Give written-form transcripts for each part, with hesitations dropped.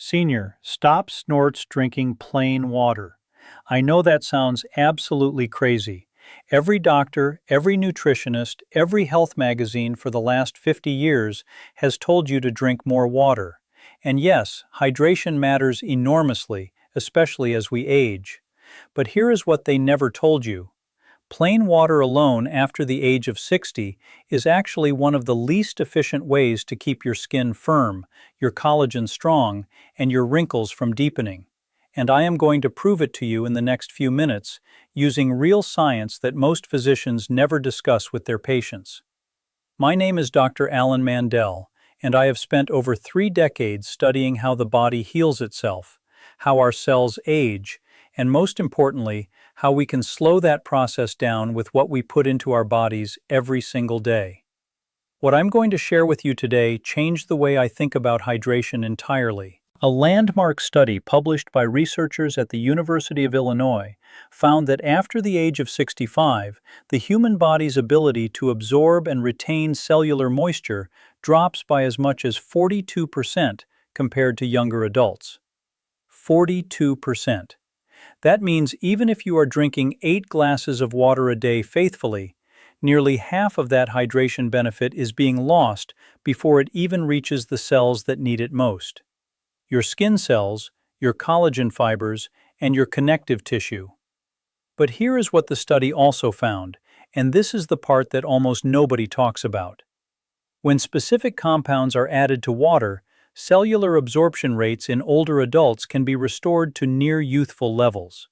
Senior, stop snorts drinking plain water. I know that sounds absolutely crazy. Every doctor, every nutritionist, every health magazine for the last 50 years has told you to drink more water. And yes, hydration matters enormously, especially as we age. But here is what they never told you. Plain water alone after the age of 60 is actually one of the least efficient ways to keep your skin firm, your collagen strong, and your wrinkles from deepening. And I am going to prove it to you in the next few minutes using real science that most physicians never discuss with their patients. My name is Dr. Alan Mandell, and I have spent over 3 decades studying how the body heals itself, how our cells age, and most importantly, how we can slow that process down with what we put into our bodies every single day. What I'm going to share with you today changed the way I think about hydration entirely. A landmark study published by researchers at the University of Illinois found that after the age of 65, the human body's ability to absorb and retain cellular moisture drops by as much as 42% compared to younger adults. 42%. That means even if you are drinking 8 glasses of water a day faithfully, nearly half of that hydration benefit is being lost before it even reaches the cells that need it most. Your skin cells, your collagen fibers, and your connective tissue. But here is what the study also found, and this is the part that almost nobody talks about. When specific compounds are added to water, cellular absorption rates in older adults can be restored to near youthful levels.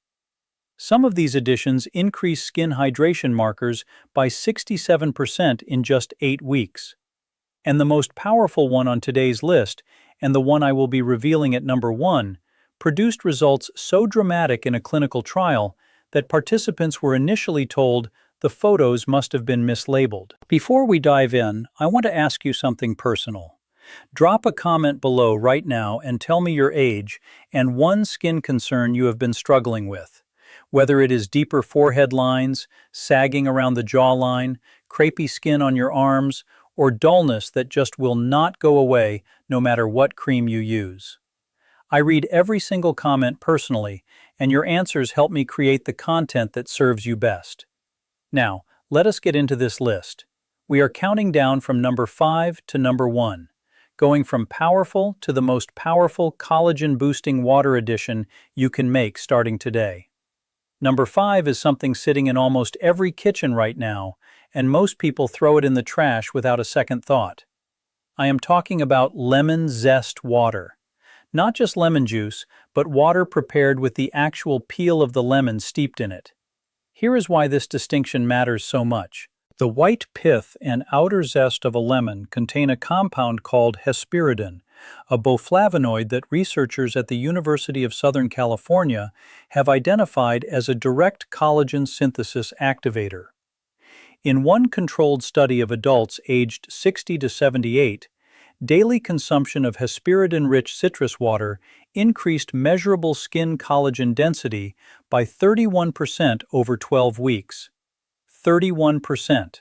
Some of these additions increase skin hydration markers by 67% in just 8 weeks. And the most powerful one on today's list, and the one I will be revealing at number 1, produced results so dramatic in a clinical trial that participants were initially told the photos must have been mislabeled. Before we dive in, I want to ask you something personal. Drop a comment below right now and tell me your age and one skin concern you have been struggling with. Whether it is deeper forehead lines, sagging around the jawline, crepey skin on your arms, or dullness that just will not go away no matter what cream you use. I read every single comment personally, and your answers help me create the content that serves you best. Now, let us get into this list. We are counting down from number 5 to number 1. Going from powerful to the most powerful collagen-boosting water addition you can make starting today. Number 5 is something sitting in almost every kitchen right now, and most people throw it in the trash without a second thought. I am talking about lemon zest water. Not just lemon juice, but water prepared with the actual peel of the lemon steeped in it. Here is why this distinction matters so much. The white pith and outer zest of a lemon contain a compound called hesperidin, a boflavonoid that researchers at the University of Southern California have identified as a direct collagen synthesis activator. In one controlled study of adults aged 60 to 78, daily consumption of hesperidin-rich citrus water increased measurable skin collagen density by 31% over 12 weeks. 31%.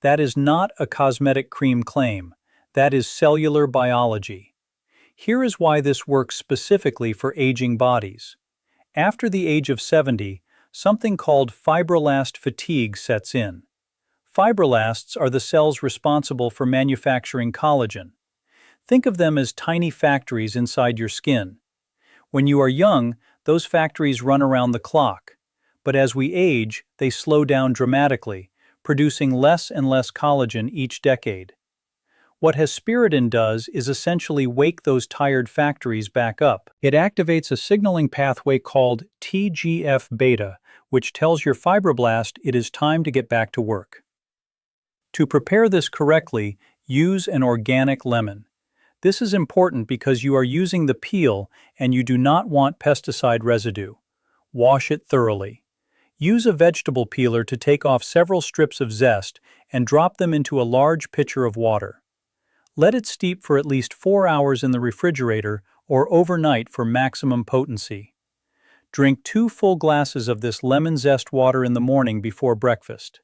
That is not a cosmetic cream claim. That is cellular biology. Here is why this works specifically for aging bodies. After the age of 70, something called fibroblast fatigue sets in. Fibroblasts are the cells responsible for manufacturing collagen. Think of them as tiny factories inside your skin. When you are young, those factories run around the clock. But as we age, they slow down dramatically, producing less and less collagen each decade. What hesperidin does is essentially wake those tired factories back up. It activates a signaling pathway called TGF-beta, which tells your fibroblast it is time to get back to work. To prepare this correctly, use an organic lemon. This is important because you are using the peel and you do not want pesticide residue. Wash it thoroughly. Use a vegetable peeler to take off several strips of zest and drop them into a large pitcher of water. Let it steep for at least 4 hours in the refrigerator or overnight for maximum potency. Drink 2 full glasses of this lemon zest water in the morning before breakfast.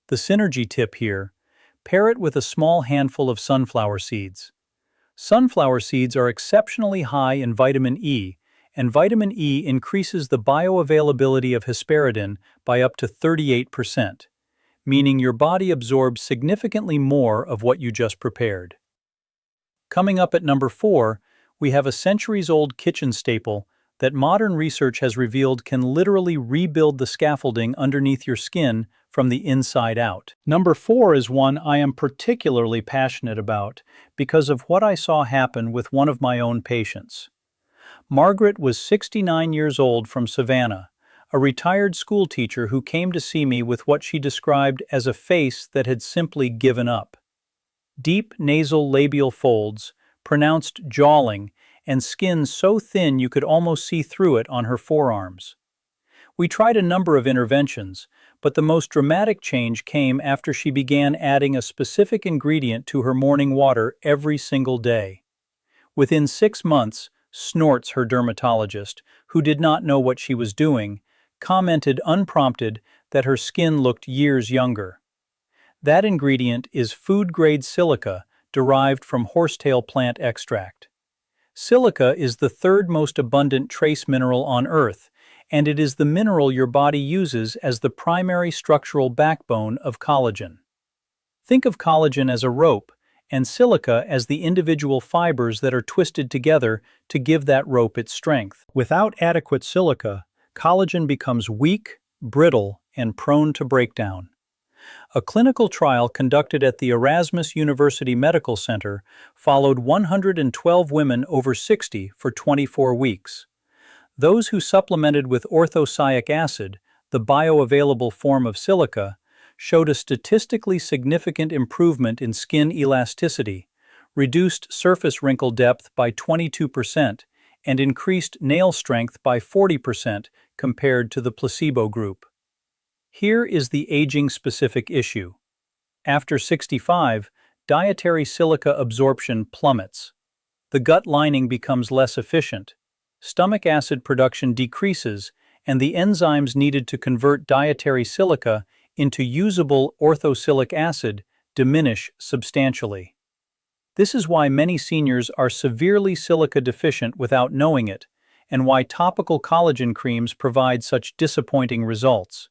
The synergy tip here: pair it with a small handful of sunflower seeds. Sunflower seeds are exceptionally high in vitamin E, and vitamin E increases the bioavailability of hesperidin by up to 38%, meaning your body absorbs significantly more of what you just prepared. Coming up at number 4, we have a centuries-old kitchen staple that modern research has revealed can literally rebuild the scaffolding underneath your skin from the inside out. Number 4 is one I am particularly passionate about because of what I saw happen with one of my own patients. Margaret was 69 years old from Savannah, a retired school teacher who came to see me with what she described as a face that had simply given up. Deep nasal labial folds, pronounced jawling, and skin so thin you could almost see through it on her forearms. We tried a number of interventions, but the most dramatic change came after she began adding a specific ingredient to her morning water every single day. Within 6 months, Snorts, her dermatologist, who did not know what she was doing, commented unprompted that her skin looked years younger. That ingredient is food-grade silica derived from horsetail plant extract. Silica is the third most abundant trace mineral on Earth, and it is the mineral your body uses as the primary structural backbone of collagen. Think of collagen as a rope, and silica as the individual fibers that are twisted together to give that rope its strength. Without adequate silica, collagen becomes weak, brittle, and prone to breakdown. A clinical trial conducted at the Erasmus University Medical Center followed 112 women over 60 for 24 weeks. Those who supplemented with orthosialic acid, the bioavailable form of silica, showed a statistically significant improvement in skin elasticity, reduced surface wrinkle depth by 22%, and increased nail strength by 40% compared to the placebo group. Here is the aging-specific issue. After 65, dietary silica absorption plummets. The gut lining becomes less efficient. Stomach acid production decreases, and the enzymes needed to convert dietary silica into usable orthosilic acid diminish substantially. This is why many seniors are severely silica deficient without knowing it, and why topical collagen creams provide such disappointing results.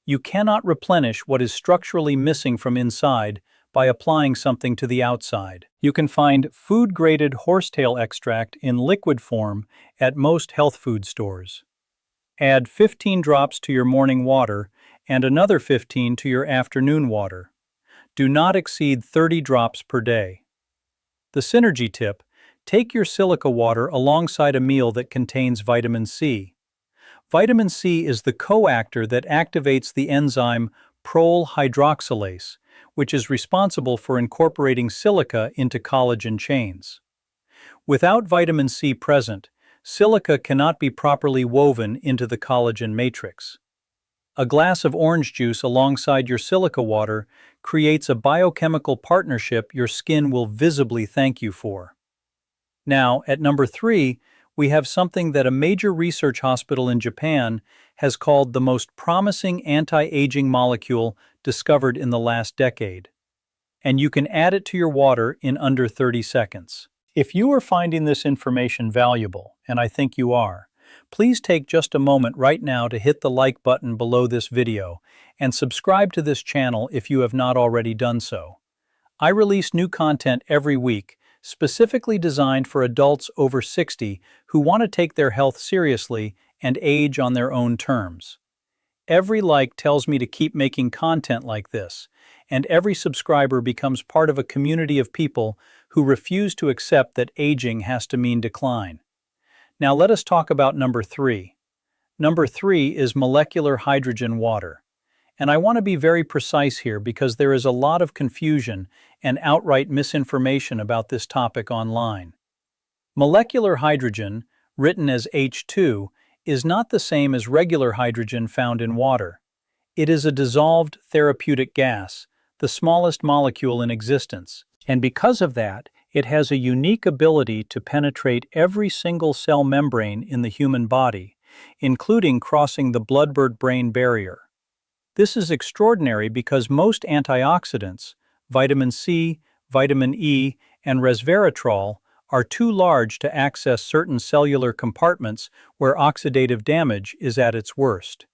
You cannot replenish what is structurally missing from inside by applying something to the outside. You can find food-graded horsetail extract in liquid form at most health food stores. Add 15 drops to your morning water and another 15 to your afternoon water. Do not exceed 30 drops per day. The synergy tip: take your silica water alongside a meal that contains vitamin C. Vitamin C is the coactor that activates the enzyme prolyl hydroxylase, which is responsible for incorporating silica into collagen chains. Without vitamin C present, silica cannot be properly woven into the collagen matrix. A glass of orange juice alongside your silica water creates a biochemical partnership your skin will visibly thank you for. Now, at number 3, we have something that a major research hospital in Japan has called the most promising anti-aging molecule discovered in the last decade. And you can add it to your water in under 30 seconds. If you are finding this information valuable, and I think you are, please take just a moment right now to hit the like button below this video and subscribe to this channel if you have not already done so. I release new content every week, specifically designed for adults over 60 who want to take their health seriously and age on their own terms. Every like tells me to keep making content like this, and every subscriber becomes part of a community of people who refuse to accept that aging has to mean decline. Now let us talk about number 3. Number 3 is molecular hydrogen water. And I want to be very precise here because there is a lot of confusion and outright misinformation about this topic online. Molecular hydrogen, written as H2, is not the same as regular hydrogen found in water. It is a dissolved therapeutic gas, the smallest molecule in existence, and because of that, it has a unique ability to penetrate every single cell membrane in the human body, including crossing the blood-brain barrier. This is extraordinary because most antioxidants, vitamin C, vitamin E, and resveratrol, are too large to access certain cellular compartments where oxidative damage is at its worst.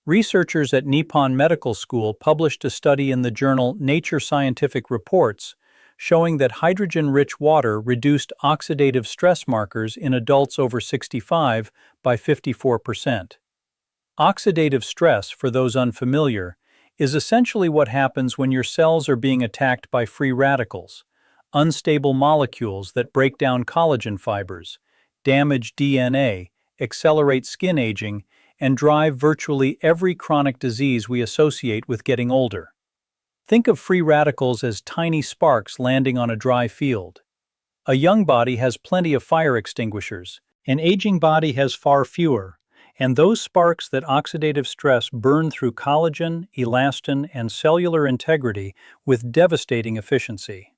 Researchers at Nippon Medical School published a study in the journal Nature Scientific Reports showing that hydrogen-rich water reduced oxidative stress markers in adults over 65 by 54%. Oxidative stress, for those unfamiliar, is essentially what happens when your cells are being attacked by free radicals, unstable molecules that break down collagen fibers, damage DNA, accelerate skin aging, and drive virtually every chronic disease we associate with getting older. Think of free radicals as tiny sparks landing on a dry field. A young body has plenty of fire extinguishers. An aging body has far fewer, and those sparks that oxidative stress burn through collagen, elastin, and cellular integrity with devastating efficiency.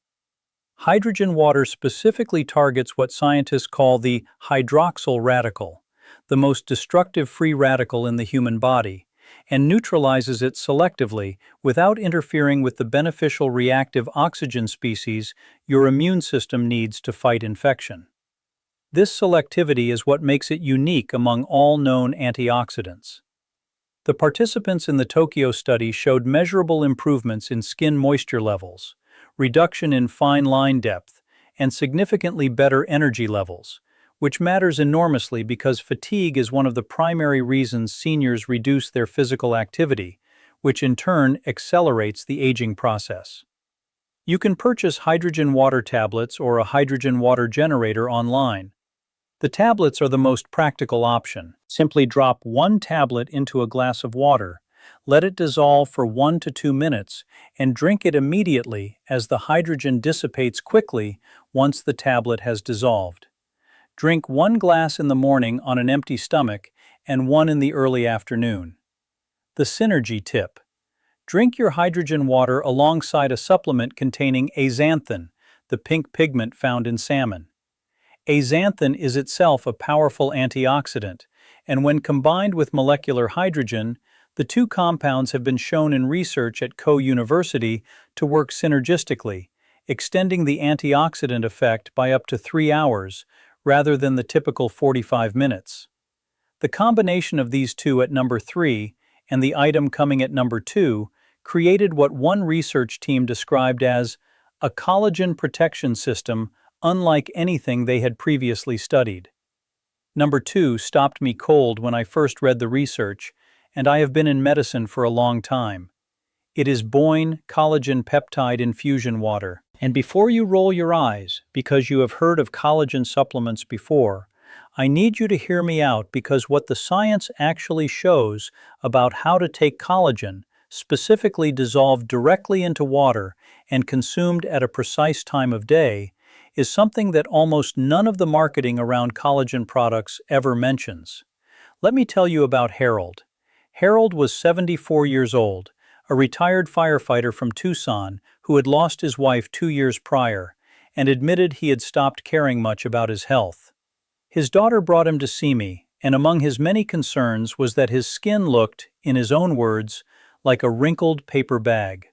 Hydrogen water specifically targets what scientists call the hydroxyl radical, the most destructive free radical in the human body, and neutralizes it selectively without interfering with the beneficial reactive oxygen species your immune system needs to fight infection. This selectivity is what makes it unique among all known antioxidants. The participants in the Tokyo study showed measurable improvements in skin moisture levels, reduction in fine line depth, and significantly better energy levels, which matters enormously because fatigue is one of the primary reasons seniors reduce their physical activity, which in turn accelerates the aging process. You can purchase hydrogen water tablets or a hydrogen water generator online. The tablets are the most practical option. Simply drop one tablet into a glass of water, let it dissolve for 1 to 2 minutes, and drink it immediately as the hydrogen dissipates quickly once the tablet has dissolved. Drink 1 glass in the morning on an empty stomach and 1 in the early afternoon. The synergy tip. Drink your hydrogen water alongside a supplement containing azanthan, the pink pigment found in salmon. Azanthan is itself a powerful antioxidant, and when combined with molecular hydrogen, the two compounds have been shown in research at Kobe University to work synergistically, extending the antioxidant effect by up to 3 hours, rather than the typical 45 minutes. The combination of these two at number 3 and the item coming at number 2 created what one research team described as a collagen protection system unlike anything they had previously studied. Number 2 stopped me cold when I first read the research, and I have been in medicine for a long time. It is Boyne Collagen Peptide Infusion Water. And before you roll your eyes, because you have heard of collagen supplements before, I need you to hear me out because what the science actually shows about how to take collagen, specifically dissolved directly into water and consumed at a precise time of day, is something that almost none of the marketing around collagen products ever mentions. Let me tell you about Harold. Harold was 74 years old, a retired firefighter from Tucson who had lost his wife 2 years prior and admitted he had stopped caring much about his health. His daughter brought him to see me, and among his many concerns was that his skin looked, in his own words, like a wrinkled paper bag.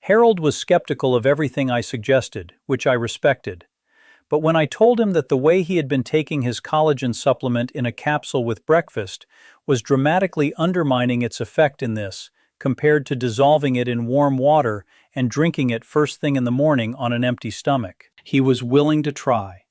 Harold was skeptical of everything I suggested, which I respected. But when I told him that the way he had been taking his collagen supplement in a capsule with breakfast was dramatically undermining its effect in this, compared to dissolving it in warm water and drinking it first thing in the morning on an empty stomach, he was willing to try.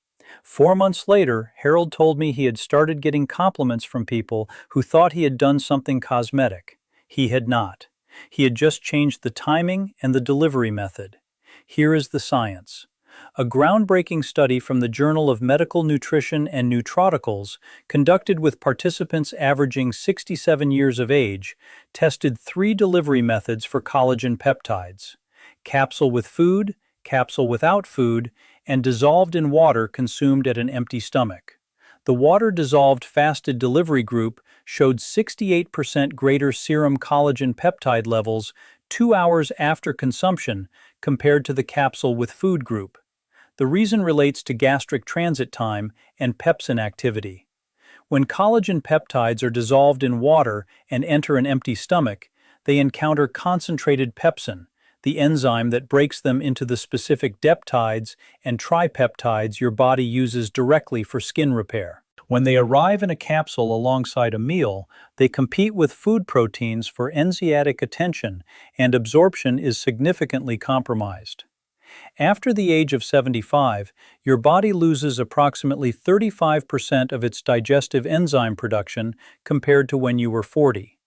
4 months later, Harold told me he had started getting compliments from people who thought he had done something cosmetic. He had not. He had just changed the timing and the delivery method. Here is the science. A groundbreaking study from the Journal of Medical Nutrition and Nutraceuticals, conducted with participants averaging 67 years of age, tested 3 delivery methods for collagen peptides: capsule with food, capsule without food, and dissolved in water consumed at an empty stomach. The water-dissolved fasted delivery group showed 68% greater serum collagen peptide levels 2 hours after consumption compared to the capsule with food group. The reason relates to gastric transit time and pepsin activity. When collagen peptides are dissolved in water and enter an empty stomach, they encounter concentrated pepsin, the enzyme that breaks them into the specific peptides and tripeptides your body uses directly for skin repair. When they arrive in a capsule alongside a meal, they compete with food proteins for enzymatic attention, and absorption is significantly compromised. After the age of 75, your body loses approximately 35% of its digestive enzyme production compared to when you were 40.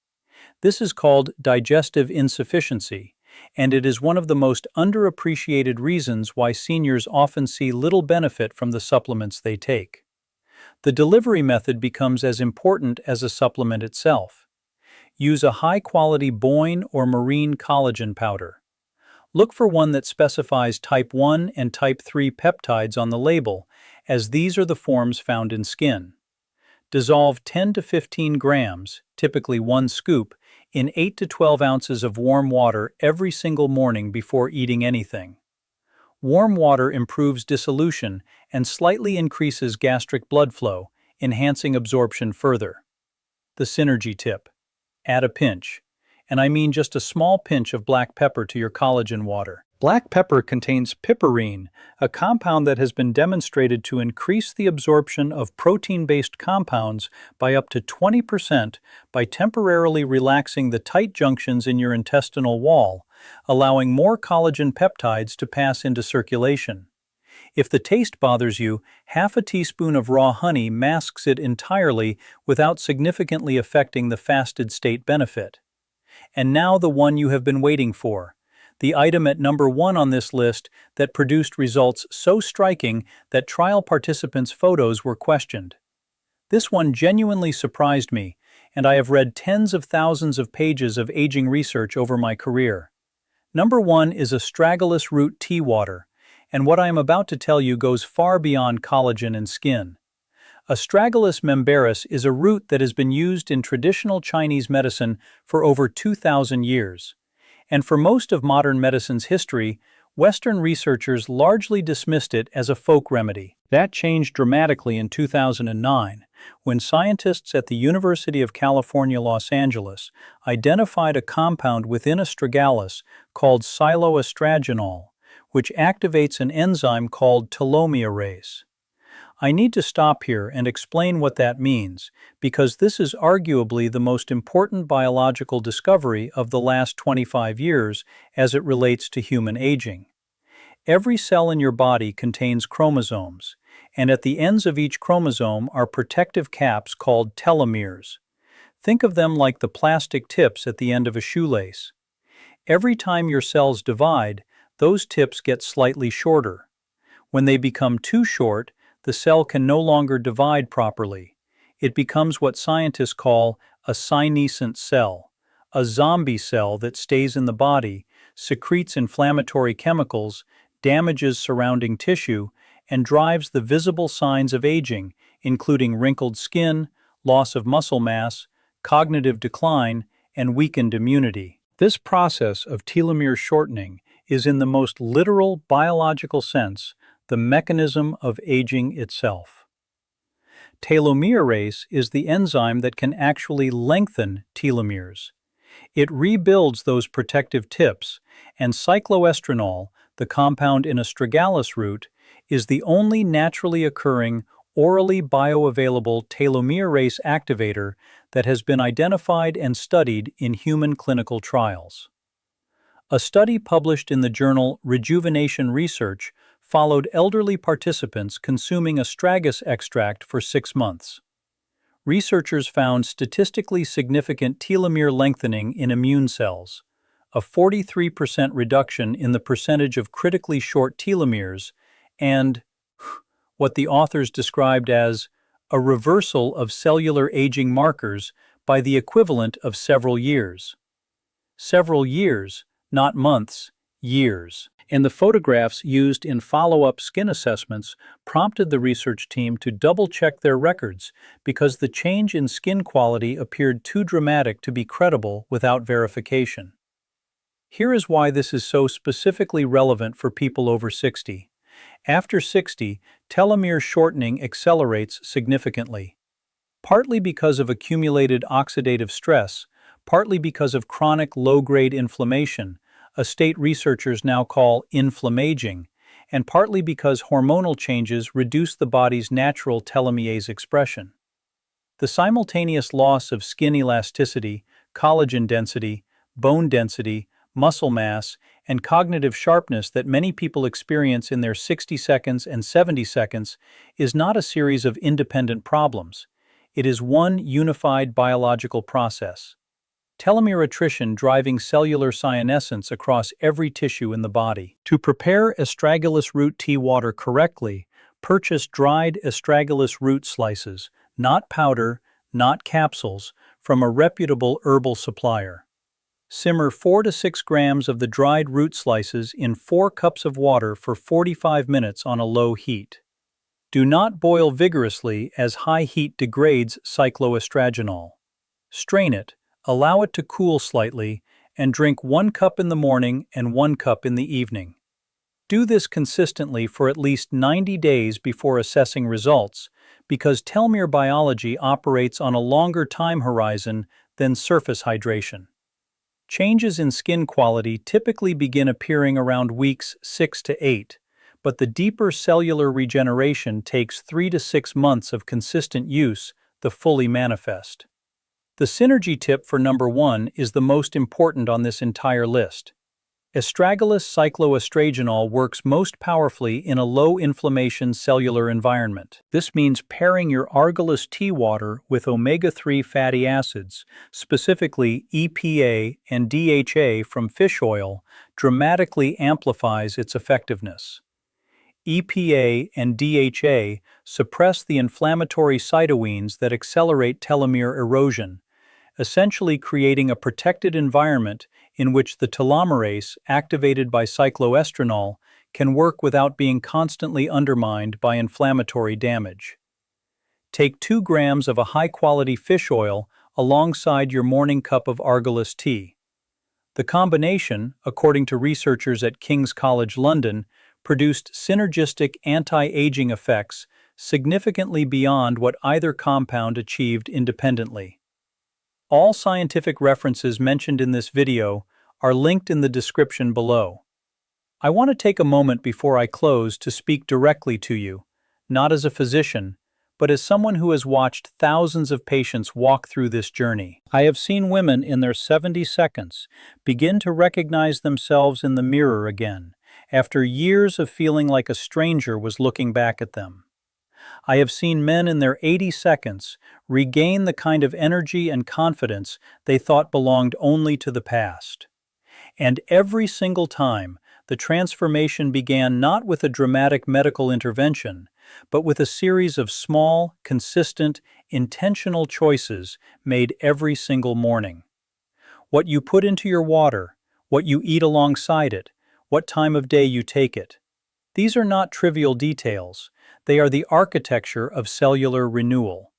This is called digestive insufficiency, and it is one of the most underappreciated reasons why seniors often see little benefit from the supplements they take. The delivery method becomes as important as a supplement itself. Use a high-quality bovine or marine collagen powder. Look for one that specifies type 1 and type 3 peptides on the label, as these are the forms found in skin. Dissolve 10 to 15 grams, typically 1 scoop, in 8 to 12 ounces of warm water every single morning before eating anything. Warm water improves dissolution and slightly increases gastric blood flow, enhancing absorption further. The synergy tip: add a pinch. And I mean just a small pinch of black pepper to your collagen water. Black pepper contains piperine, a compound that has been demonstrated to increase the absorption of protein-based compounds by up to 20% by temporarily relaxing the tight junctions in your intestinal wall, allowing more collagen peptides to pass into circulation. If the taste bothers you, half a teaspoon of raw honey masks it entirely without significantly affecting the fasted state benefit. And now the one you have been waiting for, the item at number 1 on this list that produced results so striking that trial participants' photos were questioned. This one genuinely surprised me, and I have read tens of thousands of pages of aging research over my career. Number 1 is astragalus root tea water, and what I am about to tell you goes far beyond collagen and skin. Astragalus memberis is a root that has been used in traditional Chinese medicine for over 2,000 years. And for most of modern medicine's history, Western researchers largely dismissed it as a folk remedy. That changed dramatically in 2009, when scientists at the University of California, Los Angeles, identified a compound within astragalus called cycloestragenol, which activates an enzyme called telomerase. I need to stop here and explain what that means, because this is arguably the most important biological discovery of the last 25 years as it relates to human aging. Every cell in your body contains chromosomes, and at the ends of each chromosome are protective caps called telomeres. Think of them like the plastic tips at the end of a shoelace. Every time your cells divide, those tips get slightly shorter. When they become too short, the cell can no longer divide properly. It becomes what scientists call a senescent cell, a zombie cell that stays in the body, secretes inflammatory chemicals, damages surrounding tissue, and drives the visible signs of aging, including wrinkled skin, loss of muscle mass, cognitive decline, and weakened immunity. This process of telomere shortening is, in the most literal biological sense, the mechanism of aging itself. Telomerase is the enzyme that can actually lengthen telomeres. It rebuilds those protective tips, and cycloestranol, the compound in astragalus root, is the only naturally occurring, orally bioavailable telomerase activator that has been identified and studied in human clinical trials. A study published in the journal Rejuvenation Research followed elderly participants consuming astragalus extract for 6 months. Researchers found statistically significant telomere lengthening in immune cells, a 43% reduction in the percentage of critically short telomeres, and what the authors described as a reversal of cellular aging markers by the equivalent of several years. Several years, not months, years. And the photographs used in follow-up skin assessments prompted the research team to double-check their records because the change in skin quality appeared too dramatic to be credible without verification. Here is why this is so specifically relevant for people over 60. After 60, telomere shortening accelerates significantly. Partly because of accumulated oxidative stress, partly because of chronic low-grade inflammation, a state researchers now call inflammaging, and partly because hormonal changes reduce the body's natural telomerase expression. The simultaneous loss of skin elasticity, collagen density, bone density, muscle mass, and cognitive sharpness that many people experience in their 60 seconds and 70 seconds is not a series of independent problems. It is one unified biological process. Telomere attrition driving cellular senescence across every tissue in the body. To prepare astragalus root tea water correctly, purchase dried astragalus root slices, not powder, not capsules, from a reputable herbal supplier. Simmer 4 to 6 grams of the dried root slices in 4 cups of water for 45 minutes on a low heat. Do not boil vigorously as high heat degrades cycloestragenol. Strain it, allow it to cool slightly, and drink 1 cup in the morning and 1 cup in the evening. Do this consistently for at least 90 days before assessing results, because telomere biology operates on a longer time horizon than surface hydration. Changes in skin quality typically begin appearing around weeks 6 to 8, but the deeper cellular regeneration takes 3 to 6 months of consistent use to fully manifest. The synergy tip for number 1 is the most important on this entire list. Astragalus cycloestragenol works most powerfully in a low-inflammation cellular environment. This means pairing your Argalus tea water with omega-3 fatty acids, specifically EPA and DHA from fish oil, dramatically amplifies its effectiveness. EPA and DHA suppress the inflammatory cytokines that accelerate telomere erosion, essentially creating a protected environment in which the telomerase, activated by cycloestranol, can work without being constantly undermined by inflammatory damage. Take 2 grams of a high-quality fish oil alongside your morning cup of Argalus tea. The combination, according to researchers at King's College London, produced synergistic anti-aging effects significantly beyond what either compound achieved independently. All scientific references mentioned in this video are linked in the description below. I want to take a moment before I close to speak directly to you, not as a physician, but as someone who has watched thousands of patients walk through this journey. I have seen women in their 70 seconds begin to recognize themselves in the mirror again, after years of feeling like a stranger was looking back at them. I have seen men in their 80 seconds regain the kind of energy and confidence they thought belonged only to the past. And every single time, the transformation began not with a dramatic medical intervention, but with a series of small, consistent, intentional choices made every single morning. What you put into your water, what you eat alongside it, what time of day you take it. These are not trivial details. They are the architecture of cellular renewal.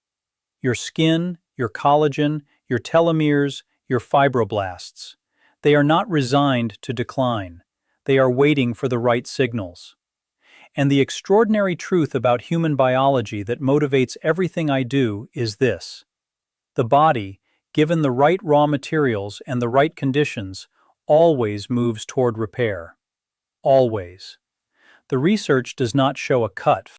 Your skin, your collagen, your telomeres, your fibroblasts. They are not resigned to decline. They are waiting for the right signals. And the extraordinary truth about human biology that motivates everything I do is this. The body, given the right raw materials and the right conditions, always moves toward repair. Always. The research does not show a cut.